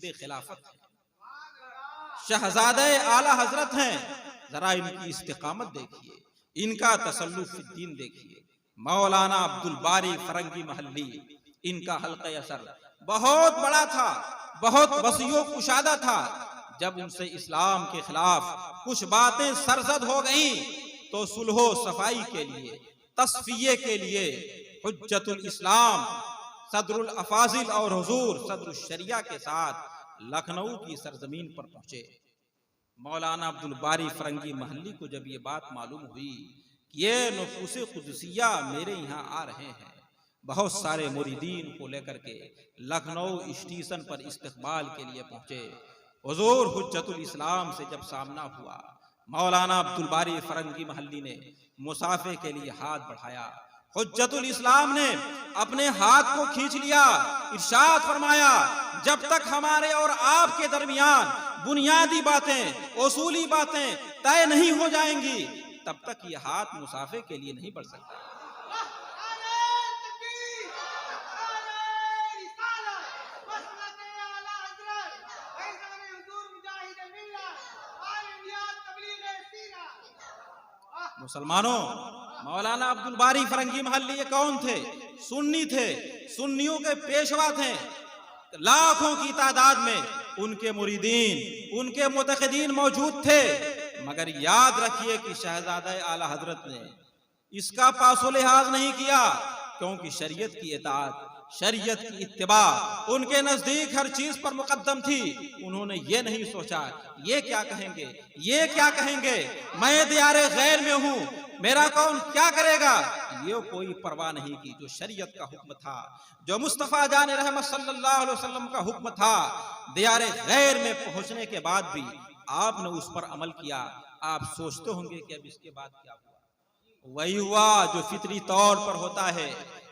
हिस्ब खिलाफत है, शहजादे आला हजरत हैं। जरा इनकी इस्तिकामत देखिए, इनका तसल्लुफ दीन देखिए। मौलाना अब्दुल बारी फरंगी महल्ली, इनका हल्का असर बहुत बड़ा था, बहुत वसीयो कुशादा था। जब उनसे इस्लाम के खिलाफ कुछ बातें सरजद हो गईं तो सुलहो सफाई के लिए, तस्फिये के लिए हुज्जतुल इस्लाम सदरुल अफाजिल और हुजूर सदरुल शरिया के साथ लखनऊ की सरजमीन पर पहुंचे। मौलाना अब्दुल बारी फरंगी महल्ली को जब ये बात मालूम हुई कि ये नुफूसे कुदसिया मेरे यहाँ आ रहे हैं, बहुत सारे मुरीदीन को लेकर के लखनऊ स्टेशन पर इस्तकबाल के लिए पहुंचे। हुजूर हुज्जतुल इस्लाम से जब सामना हुआ, मौलाना अब्दुल बारी फरंगी महल्ली ने मुसाफे के लिए हाथ बढ़ाया। हुज्जतुल इस्लाम ने अपने हाथ को खींच लिया, इरशाद फरमाया, जब तक हमारे और आपके दरमियान बुनियादी बातें, उसूली बातें तय नहीं हो जाएंगी, तब तक ये हाथ मुसाफे के लिए नहीं बढ़ सकता। मुसलमानों, मौलाना अब्दुल बारी फरंगी महल्ली ये कौन थे? सुन्नी थे, सुन्नियों के पेशवा थे। लाखों की तादाद में उनके मुरीदीन, उनके मुतक़िदीन मौजूद थे। मगर याद रखिए कि शहजादा आला हजरत ने इसका पासो लिहाज नहीं किया, क्योंकि शरीयत की इताअत, शरीयत की इत्तिबा उनके नजदीक हर चीज पर मुकद्दम थी। उन्होंने ये नहीं सोचा ये क्या कहेंगे, ये क्या कहेंगे, मैं दियारे गैर में हूं, मेरा कौन क्या करेगा, ये कोई परवाह नहीं की। जो शरीयत का हुक्म था, जो मुस्तफा जान रहमत सल्लल्लाहु अलैहि वसल्लम का हुक्म था, दियारे गैर में पहुंचने के बाद भी आपने उस पर अमल किया। आप सोचते होंगे कि अब इसके बाद क्या हुआ? वही हुआ जो फितरी तौर पर होता है।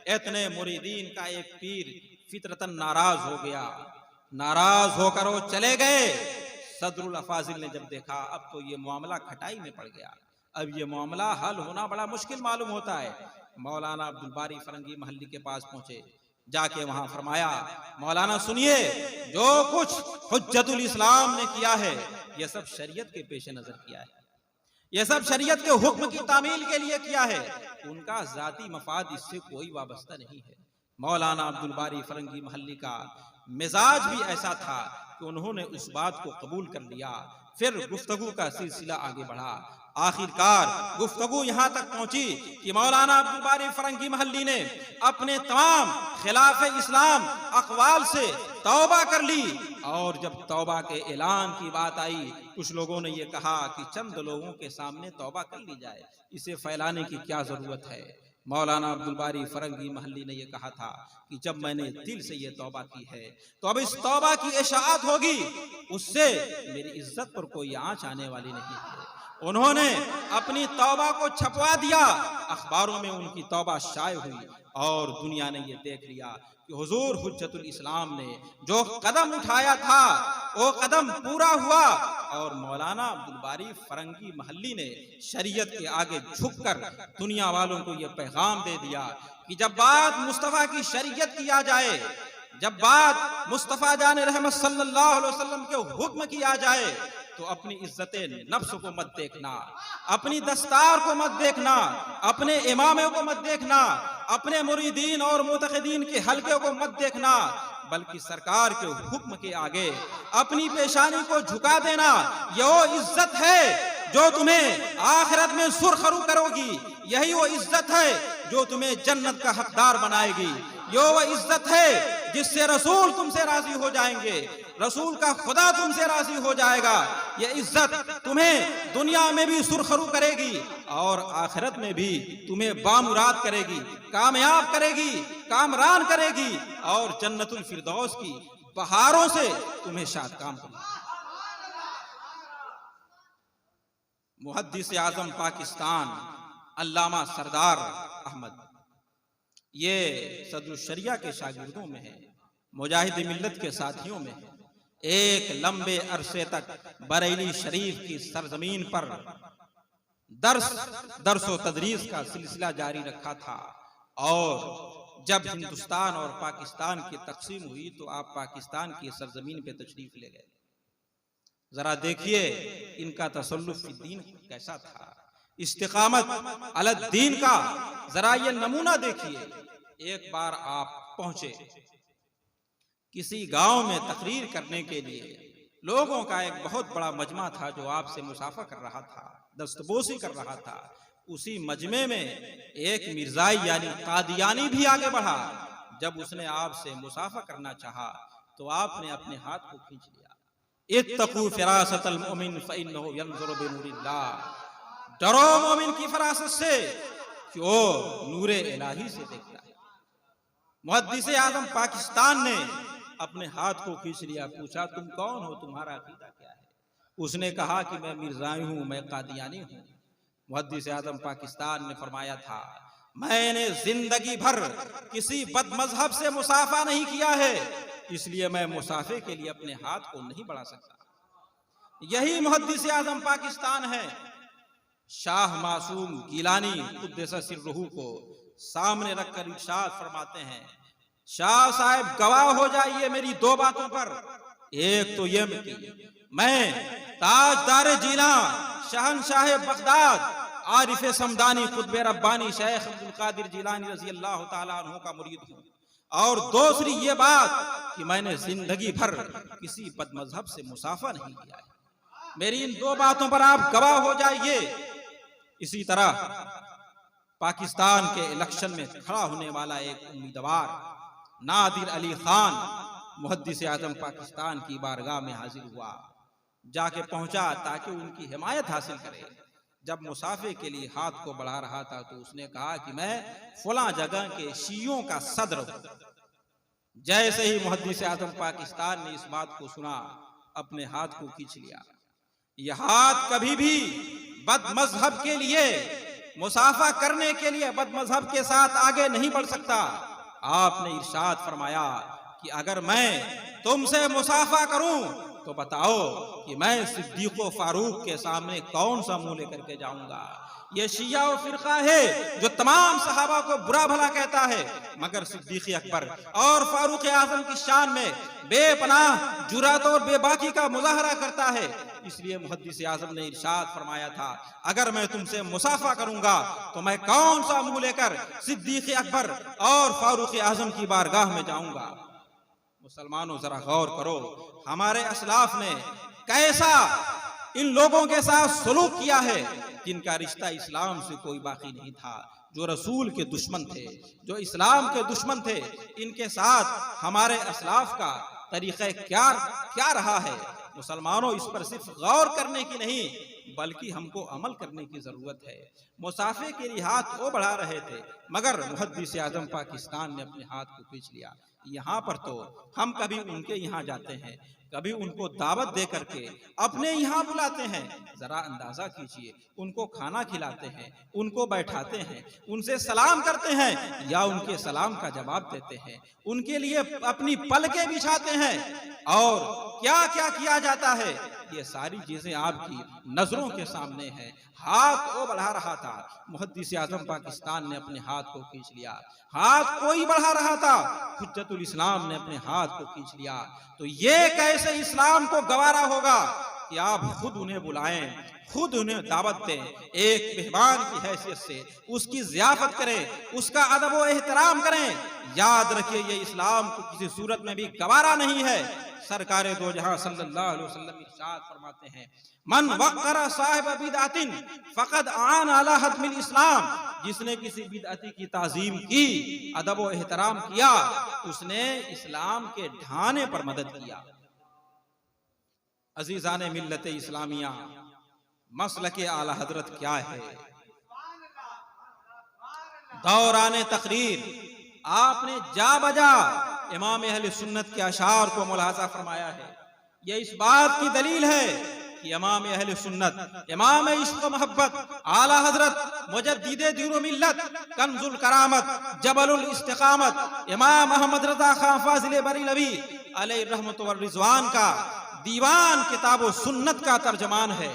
इतने मुरीदीन का एक पीर फितरतन नाराज हो गया, नाराज होकर वो चले गए। सदरुल अफाजिल ने जब देखा अब तो ये मामला खटाई में पड़ गया, अब ये मामला हल होना बड़ा मुश्किल मालूम होता है, मौलाना अब्दुल बारी फरंगी महल्ली के पास पहुंचे। जाके वहां फरमाया, मौलाना सुनिए, जो कुछ हुज्जतुल इस्लाम ने किया है ये सब शरीयत के पेश नजर किया है, ये सब शरीयत के हुक्म की तामील के लिए किया है, उनका जाती मफाद इससे कोई वाबस्ता नहीं है। मौलाना अब्दुल बारी फरंगी महल्ली का मिजाज भी ऐसा था कि उन्होंने उस बात को कबूल कर लिया। फिर गुफ्तगू का सिलसिला आगे बढ़ा। आखिरकार गुफ्तगू यहाँ तक पहुंची कि मौलाना अब्दुल बारी फरंगी महल्ली ने अपने तमाम खिलाफ इस्लाम अक़वाल से तौबा कर ली। और जब तौबा के ऐलान की बात आई, कुछ लोगों ने ये कहा कि चंद लोगों के सामने तौबा कर ली जाए, इसे फैलाने की क्या जरूरत है। मौलाना अब्दुल बारी फरंगी महल्ली ने यह कहा था कि जब मैंने दिल से ये तौबा की है तो अब इस तौबा की इशाअत होगी, उससे मेरी इज्जत पर कोई आंच आने वाली नहीं है। उन्होंने अपनी तौबा को छपवा दिया, अखबारों में उनकी तौबा शाये हुई और दुनिया ने ये देख लिया कि हुजूर हुज्जतुल इस्लाम ने जो कदम उठाया था वो कदम पूरा हुआ। और मौलाना अब्दुल बारी फरंगी महल्ली ने शरीयत के आगे झुककर दुनिया वालों को ये पैगाम दे दिया कि जब बात मुस्तफा की शरीयत की आ जाए, जब बात मुस्तफा जान रहमत सल्लल्लाहु अलैहि वसल्लम के हुक्म की आ जाए तो अपनी इज्जते नफ्स को मत देखना, अपनी दस्तार को मत देखना, अपने इमामे को मत देखना, अपने मुरीदीन और मुतक़िदीन के हल्के को मत देखना, बल्कि सरकार के हुक्म के आगे अपनी पेशानी को झुका देना। ये वो इज्जत है जो तुम्हें आखिरत में सुरखरू करोगी, यही वो इज्जत है जो तुम्हें जन्नत का हकदार बनाएगी। ये वो इज्जत है जिससे रसूल तुमसे राजी हो जाएंगे, रसूल का खुदा तुमसे राजी हो जाएगा। ये इज्जत तुम्हें दुनिया में भी सुरखरू करेगी और आखिरत में भी तुम्हें बामुराद करेगी, कामयाब करेगी, कामरान करेगी और जन्नतुल फिरदौस की बहारों से तुम्हें शाद काम करेगी। मुहद्दिस आजम पाकिस्तान अल्लामा सरदार अहमद, ये सदरुल शरिया के शागिर्दों में है, मुजाहिद मिल्लत के साथियों में है। एक लंबे अरसे तक बरेली शरीफ की सरजमीन पर दर्स व तदरीस का सिलसिला जारी रखा था और जब हिंदुस्तान और पाकिस्तान की तकसीम हुई तो आप पाकिस्तान की सरजमीन पे तशरीफ ले गए। जरा देखिए इनका तसल्लुफ फी दीन कैसा था, इस्तिकामत अला दीन का जरा ये नमूना देखिए। एक बार आप पहुंचे किसी गांव में तकरीर करने के लिए, लोगों का एक बहुत बड़ा मजमा था जो आपसे मुसाफा कर रहा था, दस्तबोसी कर रहा था। उसी मजमे में एक मिर्जाई यानी कादियानी भी आगे बढ़ा। जब उसने आपसे मुसाफा करना चाहा तो आपने अपने हाथ को खींच लिया। इत्तकू फिरासतल मोमिन फइन्नहु यंजुरु बिनूरिल्लाह, डरो मोमिन की फरासत से कि वो नूरे इलाही से देखता है। मुहद्दिस आज़म पाकिस्तान ने अपने हाथ को खींच लिया। पूछा तुम कौन हो, तुम्हारा अकीदा क्या है? उसने कहा कि मैं मिर्जाई हूं, मैं कादियानी हूं। मुहद्दिस आज़म पाकिस्तान ने फरमाया था मैंने जिंदगी भर किसी बदमजहब से मुसाफा नहीं किया है, इसलिए मैं मुसाफे के लिए अपने हाथ को नहीं बढ़ा सकता। यही मुहद्दिस आज़म पाकिस्तान है। शाह मासूम गिलानी कुद्दस सिर्रुहू को सामने रखकर इरशाद फरमाते हैं, शाह साहब गवाह हो जाइए मेरी दो बातों पर। एक तो ये मैं ताजदार जीना शहनशाह बगदाद आरिफ समदानी खुतबे रब्बानी शेख अब्दुल कादिर जिलानी रजी अल्लाह ताला अन्हु का मुरीद हूँ, और दूसरी ये बात कि मैंने जिंदगी भर किसी बदमजहब से मुसाफा नहीं किया है। मेरी इन दो बातों पर आप गवाह हो जाइए। इसी तरह पाकिस्तान के इलेक्शन में खड़ा होने वाला एक उम्मीदवार नादिर अली खान मुहद्दिस आज़म पाकिस्तान की बारगाह में हाजिर हुआ, जाके पहुंचा ताकि उनकी हिमायत हासिल करे। जब मुसाफे के लिए हाथ को बढ़ा रहा था तो उसने कहा कि मैं फलां जगह के शियों का सदर हूं। जैसे ही मुहद्दिस आज़म पाकिस्तान ने इस बात को सुना, अपने हाथ को खींच लिया। यह हाथ कभी भी बदमजहब के लिए मुसाफा करने के लिए बदमजहब के साथ आगे नहीं बढ़ सकता। आपने इरशाद फरमाया कि अगर मैं तुमसे मुसाफा करूं तो बताओ कि मैं सिद्दीक़ फारूक के सामने कौन सा मुंह लेकर के जाऊंगा। ये शिया और फिरका है जो तमाम सहाबा को बुरा भला कहता है, मगर सिद्दीक़ अकबर और फारूक आज़म की शान में बेपनाह जुरात और बेबाकी का मुजाहरा करता है। इसलिए मुहद्दिस आज़म ने इरशाद फरमाया था अगर मैं तुमसे मुसाफा करूंगा तो मैं कौन सा मुंह लेकर सिद्दीक़ अकबर और फारूक आज़म की बारगाह में जाऊंगा। मुसलमानों जरा गौर करो, हमारे असलाफ ने कैसा इन लोगों के साथ सलूक किया है जिनका रिश्ता इस्लाम से कोई बाकी नहीं था, जो रसूल के दुश्मन थे, जो इस्लाम के दुश्मन थे। इनके साथ हमारे असलाफ का तरीक़ा क्या रहा है। मुसलमानों इस पर सिर्फ गौर करने की नहीं बल्कि हमको अमल करने की जरूरत है। मुसाफे के लिए हाथ वो बढ़ा रहे थे, मगर मुहद्दिस आज़म पाकिस्तान ने अपने हाथ को खींच लिया। यहाँ पर तो हम कभी उनके यहाँ जाते हैं, कभी उनको दावत दे करके अपने यहाँ बुलाते हैं। जरा अंदाजा कीजिए, उनको खाना खिलाते हैं, उनको बैठाते हैं, उनसे सलाम करते हैं या उनके सलाम का जवाब देते हैं, उनके लिए अपनी पलकें बिछाते हैं, और क्या क्या किया जाता है ये सारी चीजें आपकी नजरों के सामने हैं। हाथ वो बढ़ा रहा था, मुहद्दिस आज़म पाकिस्तान ने अपने हाथ को खींच लिया। हाथ कोई बढ़ा रहा था, हुज्जतुल इस्लाम ने अपने हाथ को खींच लिया। तो ये कैसे इस्लाम को गवारा होगा कि आप खुद उन्हें बुलाएं, खुद उन्हें दावत दें, एक मेहमान की हैसियत से उसकी ज़ियाफत करें, उसका अदब व एहतराम करें। याद रखिए ये इस्लाम को किसी सूरत में भी गवारा नहीं है। सरकारे दो जहां सल्लल्लाहु अलैहि वसल्लम इरशाद फरमाते हैं मन वक़्क़रा साहिब बिदअतिन फ़क़द आन अला हदमिल इस्लाम, जिसने किसी बिदअती की ताज़ीम की, अदब व एहतराम किया, उसने इस्लाम के ढाने पर मदद किया। अजीज़ाने मिल्लत इस्लामिया, मसलके आला हजरत क्या है? दौराने तकरीर आपने जा बजा इमाम अहले सुन्नत के अशार को मुलाहाजा फरमाया है। यह इस बात की दलील है कि इमाम अहले सुन्नत, इमाम इश्क व मोहब्बत, आला हजरत मुजद्दिदे दीन व मिल्लत, कंजुल करामत, जबलुल इस्तिकामत, इमाम अहमद रज़ा खान फाजिल बरेलवी अलैहि रहमत व रिज़वान का दीवान किताब व सुन्नत का तर्जमान है।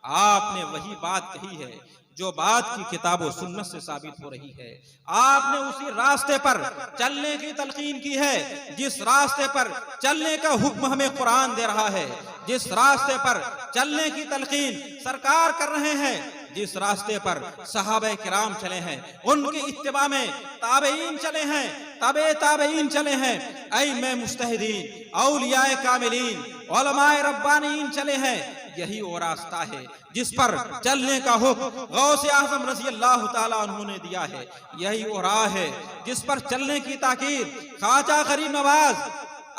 आपने वही बात कही है जो बात की किताब और सुन्नत से साबित हो रही है। आपने उसी रास्ते पर चलने की तलकीन की है जिस रास्ते पर चलने का हुक्म हमें कुरान दे रहा है, जिस रास्ते पर चलने की तलकीन सरकार कर रहे हैं, जिस रास्ते पर सहाबे किराम चले हैं, उनकी इत्तिबा में ताबईन चले हैं, तबे ताबईन चले हैं, अइम्मे मुज्तहिदीन, औलियाए कामिलीन, उलमाए रब्बानीन चले हैं। यही वो रास्ता है जिस पर चलने का हुक्म गौसे आज़म रज़ी अल्लाह ताला अन्हु ने दिया है। यही वो राह है जिस पर चलने की ताकीद ख्वाजा गरीब नवाज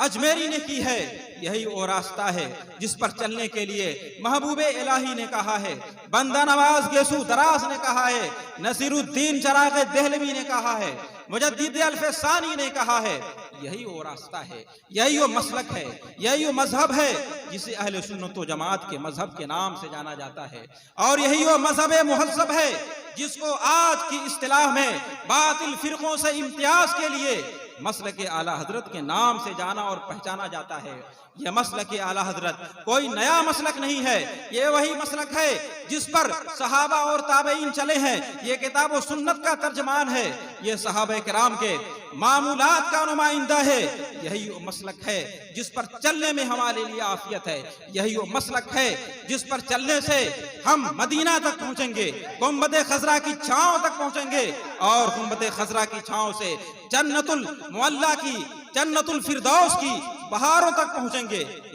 अजमेरी ने की है। यही वो रास्ता है जिस पर चलने के लिए महबूबे इलाही ने कहा है, बंदा नवाज गेसू दराज ने कहा है, नसीरुद्दीन चराग़ देहलवी ने कहा है, मुजद्दिद अल्फसानी ने कहा है। यही वो रास्ता है, यही वो मसलक है, यही वो मजहब है जिसे अहले सुन्नत व जमात के मजहब के नाम से जाना जाता है। और यही वो मजहब मुहज़्ज़ब है जिसको आज की इस्तिलाह में बातिल फिरकों से इम्तियाज के लिए मसलक आला हजरत के नाम से जाना और पहचाना जाता है। यह मसलक आला हजरत कोई नया मसलक नहीं है, ये वही मसलक है जिस पर सहाबा और ताबईन चले हैं। ये किताब और सुन्नत का तर्जमान है, ये सहाबा किराम के मामूलात का नुमाइंदा है। यही वो मसलक है जिस पर चलने में हमारे लिए आफियत है। यही वो मसलक है जिस पर चलने से हम मदीना तक पहुंचेंगे, गुंबद खजरा की छांव तक पहुंचेंगे, और गुंबद खजरा की छांव से जन्नतुल मुअल्ला की, जन्नतुल फिरदौस की बहारों तक पहुंचेंगे।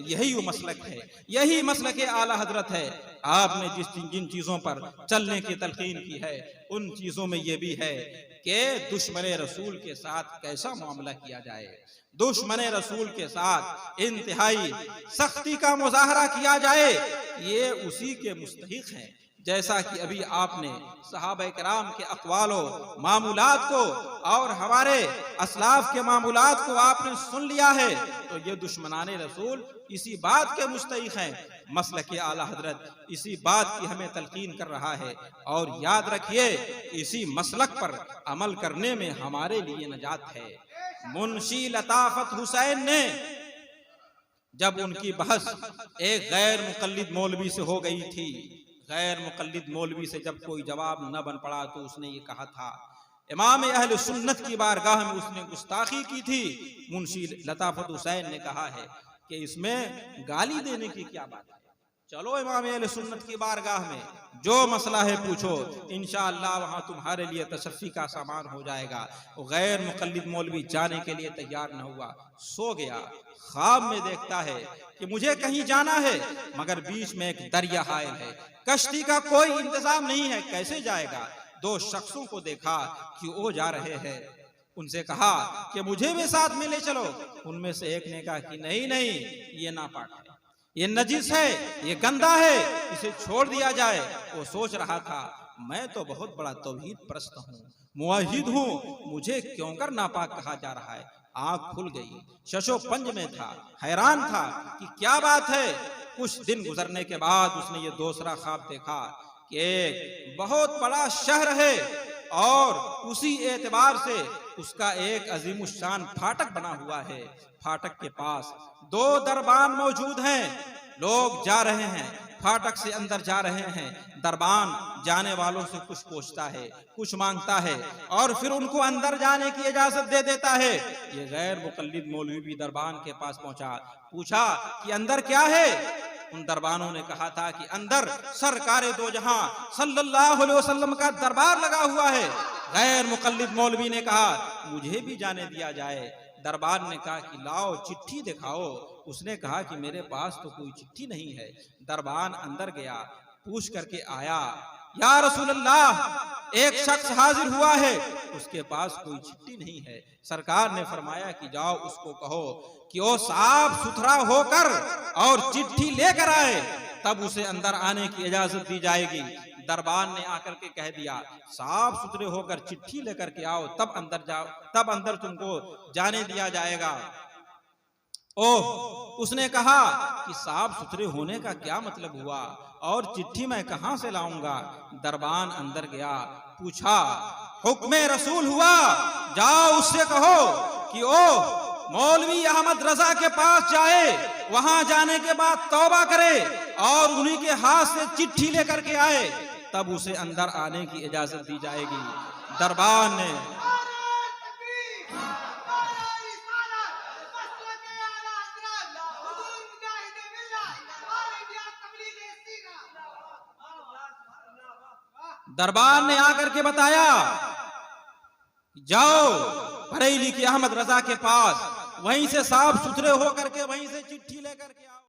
यही वो मसलक है, यही मसलक आला हजरत है। आपने जिन चीजों पर चलने की तलकीन की है, उन चीजों में ये भी है कि दुश्मने रसूल के साथ कैसा मामला किया जाए, दुश्मने रसूल के साथ इंतहाई सख्ती का मुजाहरा किया जाए, ये उसी के मुस्तहिक हैं। जैसा कि अभी आपने सहाबा किराम के अक़वालो मामूलात को और हमारे असलाफ के मामूलात को आपने सुन लिया है, तो ये दुश्मनाने रसूल इसी बात के मुस्तहिक हैं। मसलक आला हजरत इसी बात की हमें तलकीन कर रहा है, और याद रखिए इसी मसलक पर अमल करने में हमारे लिए नजात है। मुंशी लताफत हुसैन ने जब उनकी बहस एक गैर मुक़ल्लिद मौलवी से हो गई थी, गैर मुक़ल्लिद मौलवी से जब कोई जवाब न बन पड़ा, तो उसने ये कहा था, इमाम अहले सुन्नत की बारगाह में उसने गुस्ताखी की थी। मुंशी लताफत हुसैन ने कहा है कि इसमें गाली देने की क्या बात है, चलो इमाम अहले सुन्नत की बारगाह में जो मसला है पूछो, इंशाअल्लाह वहां तुम्हारे लिए तशफ़ी का सामान हो जाएगा। वो गैर मुक़ल्लिद मौलवी जाने के लिए तैयार न हुआ, सो गया। ख्वाब में देखता है कि मुझे कहीं जाना है, मगर बीच में एक दरिया हायल है, कश्ती का कोई इंतजाम नहीं है, कैसे जाएगा। दो शख्सों को देखा कि वो जा रहे हैं, उनसे कहा कि मुझे भी साथ में ले चलो। उनमें से एक ने कहा कि नहीं नहीं, ये नापाक है, ये नजीस है, ये गंदा है, इसे छोड़ दिया जाए। वो सोच रहा था मैं तो बहुत बड़ा तौहीद परस्त हूँ, मुवहिद हूँ, मुझे क्यों कर नापाक कहा जा रहा है। आंख खुल गई, शशो पंज में था, हैरान था कि क्या बात है। कुछ दिन गुजरने के बाद उसने ये दूसरा ख्वाब देखा कि एक बहुत बड़ा शहर है, और उसी एतबार से उसका एक अजीमुशान फाटक बना हुआ है। फाटक के पास दो दरबान मौजूद हैं, लोग जा रहे हैं, फाटक से अंदर जा रहे हैं। दरबान जाने वालों से कुछ पूछता है, कुछ मांगता है, और फिर उनको अंदर जाने की इजाजत दे देता है। ये गैर मुक़ल्लिद मौलवी भी दरबान के पास पहुंचा, पूछा कि अंदर क्या है। उन दरबानों ने कहा था कि अंदर सरकारे दो जहां सल्लल्लाहु अलैहि वसल्लम का दरबार लगा हुआ है। गैर मुक़ल्लिद मौलवी ने कहा मुझे भी जाने दिया जाए। दरबार ने कहा कि लाओ चिट्ठी दिखाओ। उसने कहा कि मेरे पास तो कोई चिट्ठी नहीं है। दरबान अंदर गया, पूछ करके आया, या रसूल अल्लाह, एक शख्स हाजिर हुआ है, उसके पास कोई चिट्ठी नहीं है। सरकार ने फरमाया कि जाओ उसको कहो कि वो साफ सुथरा होकर और चिट्ठी लेकर आए, तब उसे अंदर आने की इजाजत दी जाएगी। दरबार ने आकर के कह दिया साफ सुथरे होकर चिट्ठी लेकर के आओ, तब अंदर जाओ, तब अंदर तुमको जाने दिया जाएगा। ओह, उसने कहा कि साफ सुथरे होने का क्या मतलब हुआ, और चिट्ठी मैं कहां से लाऊंगा। दरबान अंदर गया, पूछा हुक्मे रसूल हुआ, जाओ उससे कहो कि ओ मौलवी अहमद रजा के पास जाए, वहां जाने के बाद तौबा करे और उन्हीं के हाथ से चिट्ठी लेकर के आए। तब उसे अंदर आने की इजाजत दी जाएगी। दरबार ने दरबार ने आकर के बताया, जाओ बरेली के अहमद रजा के पास, वहीं से साफ सुथरे होकर के वहीं से चिट्ठी लेकर के आओ।